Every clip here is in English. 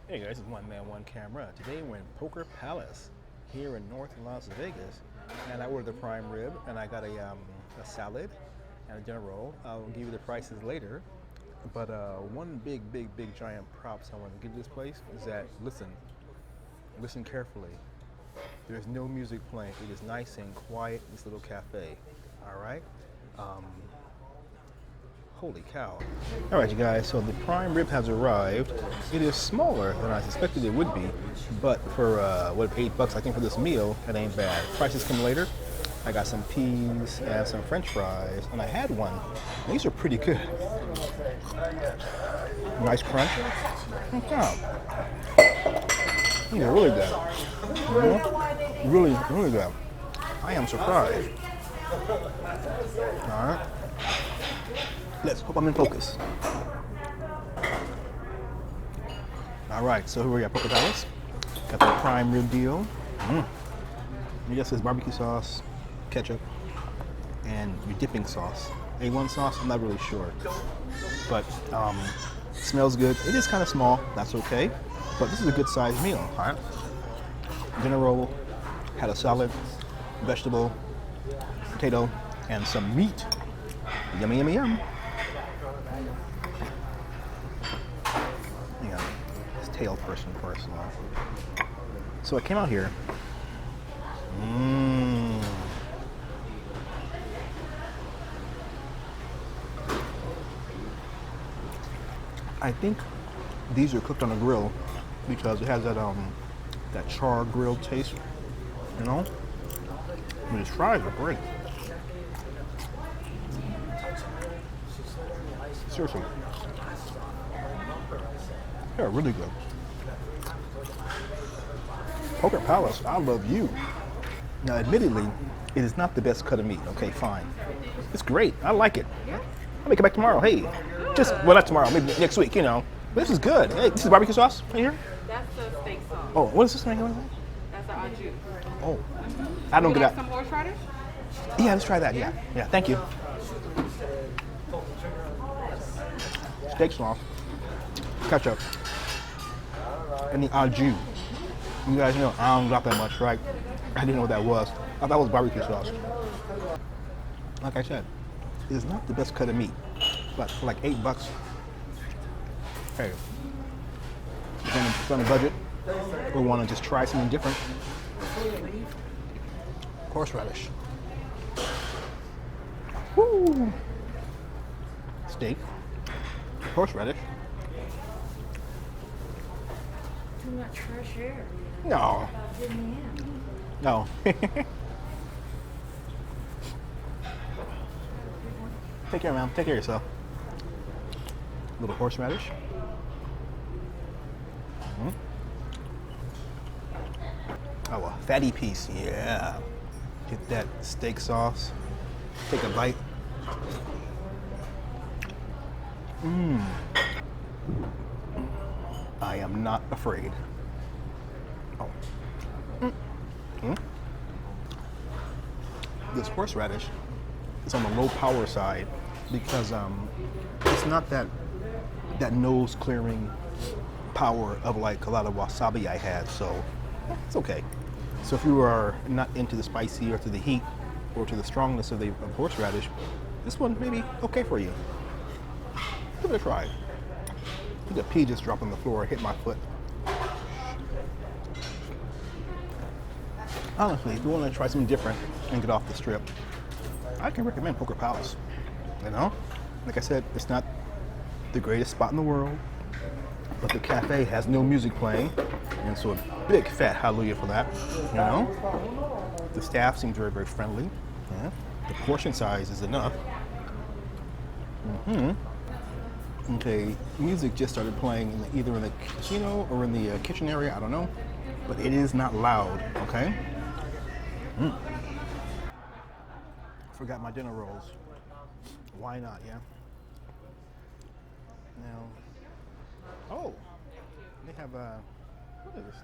Hey guys, it's One Man, One Camera. Today we're in Poker Palace here in North Las Vegas, and I ordered the prime rib, and I got a salad and a dinner roll. I'll give you the prices later, but one big giant props I want to give this place is that listen carefully. There's no music playing. It is nice and quiet. This little cafe. All right. Um, Holy cow. All right, you guys, so the prime rib has arrived. It is smaller than I suspected it would be, but for, $8 I think for this meal, that ain't bad. Prices come later. I got some peas and some french fries, and I had one. These are pretty good. Nice crunch. Yeah, really good. Really good. I am surprised. All right. Let's hope I'm in focus. All right, so here we are at Poker Palace. Got the prime rib deal. I guess it's barbecue sauce, ketchup, and your dipping sauce. A1 sauce, I'm not really sure. But smells good. It is kind of small, that's okay. But this is a good sized meal, all right? Dinner roll, had a salad, vegetable, potato, and some meat. Yummy, yummy, yum. Tail person first. So I came out here. I think these are cooked on a grill because it has that char grilled taste, you know? And these fries are great. Seriously. They're really good. Poker Palace, I love you. Now, admittedly, it is not the best cut of meat. Okay, fine. It's great. I like it. I'll make it back tomorrow. Hey, not tomorrow, maybe next week, you know. This is good. Hey, this is barbecue sauce right here? That's the steak sauce. Oh, what is this thing? That's the au jus. Oh, I don't get that. Some horseradish? Yeah, let's try that. Yeah, thank you. Steak sauce, ketchup, and the au jus. You guys know I don't got that much, right? I didn't know what that was. I thought it was barbecue sauce. Like I said, it is not the best cut of meat, but for like $8, hey, if you're on a budget or want to just try something different, horseradish. Woo! Steak, horseradish. Too much fresh air. No. No. Take care, ma'am. Take care of yourself. A little horseradish. Oh, a fatty piece. Yeah. Get that steak sauce. Take a bite. I am not afraid. Oh. This horseradish is on the low power side because it's not that nose clearing power of like a lot of wasabi I had, so it's okay. So if you are not into the spicy or to the heat or to the strongness of the horseradish, this one may be okay for you. Give it a try. The pea just dropped on the floor and hit my foot. Honestly, if you want to try something different and get off the strip, I can recommend Poker Palace. You know? Like I said, it's not the greatest spot in the world, but the cafe has no music playing, and so a big fat hallelujah for that. You know? The staff seems very friendly. Yeah? The portion size is enough. Okay, music just started playing either in the casino or in the kitchen area, I don't know, but it is not loud, okay? Forgot my dinner rolls. Why not, yeah? Now, oh, they have what is this?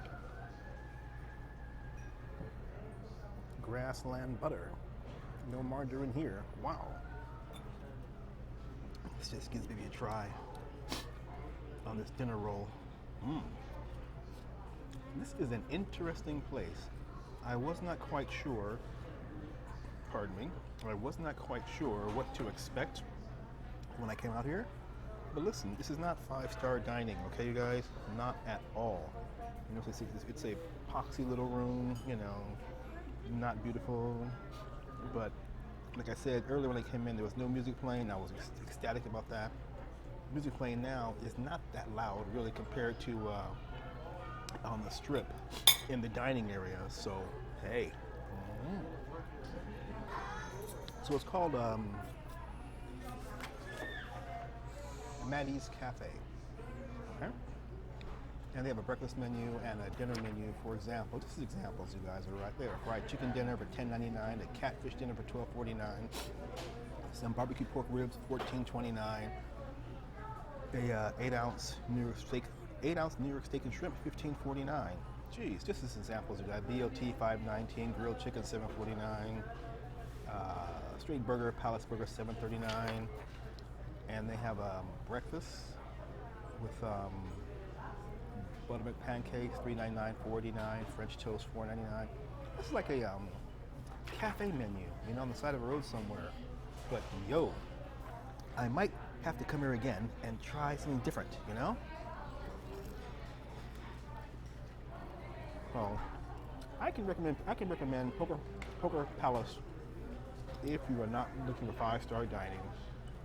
Grassland butter. No margarine here, wow. This just gives me a try on this dinner roll. This is an interesting place. I was not quite sure, pardon me, I was not quite sure what to expect when I came out here. But listen, this is not five-star dining, okay, you guys? Not at all. You know, it's a poxy little room, you know, not beautiful. But like I said earlier when I came in, there was no music playing. I was ecstatic about that. Music playing now is not that loud, really, compared to on the strip in the dining area. So, hey. So it's called Maddie's Cafe. Okay? And they have a breakfast menu and a dinner menu, for example. Just examples, you guys, are right there. Fried chicken dinner for $10.99, a catfish dinner for $12.49, some barbecue pork ribs, $14.29, a 8-ounce New York steak, 8-ounce New York steak and shrimp, $15.49. Jeez, just as examples, you got BLT $5.19, grilled chicken $7.49, straight burger, Palace burger $7.39, and they have breakfast with buttermilk pancakes $3.99, $4.49, French toast $4.99. This is like a cafe menu, you know, on the side of a road somewhere. But yo, I might have to come here again and try something different, you know? Well, I can recommend Poker Palace if you are not looking for five-star dining.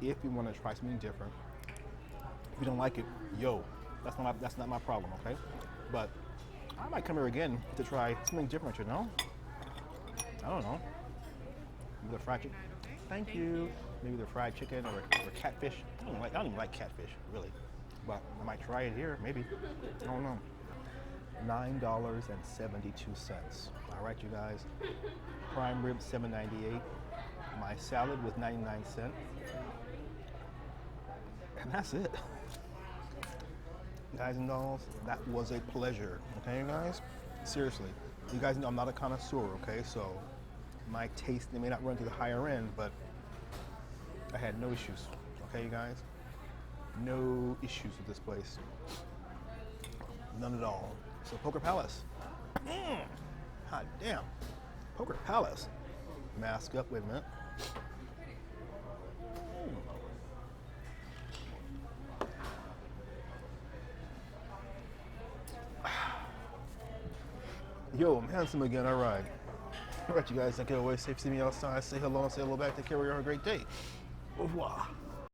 If you want to try something different. If you don't like it, yo, that's not my problem, okay? But I might come here again to try something different, you know? I don't know. Maybe the fried chicken. Thank you. Maybe the fried chicken or catfish. I don't even like catfish, really. But I might try it here, maybe. I don't know. $9.72. All right, you guys. Prime rib $7.98. My salad was 99 cents. And that's it. Guys and dolls, that was a pleasure. Okay, you guys? Seriously. You guys know I'm not a connoisseur, okay? So my taste, they may not run to the higher end, but I had no issues. Okay, you guys? No issues with this place. None at all. So Poker Palace. Hot damn. Poker Palace. Mask up, wait a minute. Yo, I'm handsome again, all right. All right, you guys, thank you always. Safe to see me outside. Say hello and say hello back. Take care. Have a great day. Au revoir.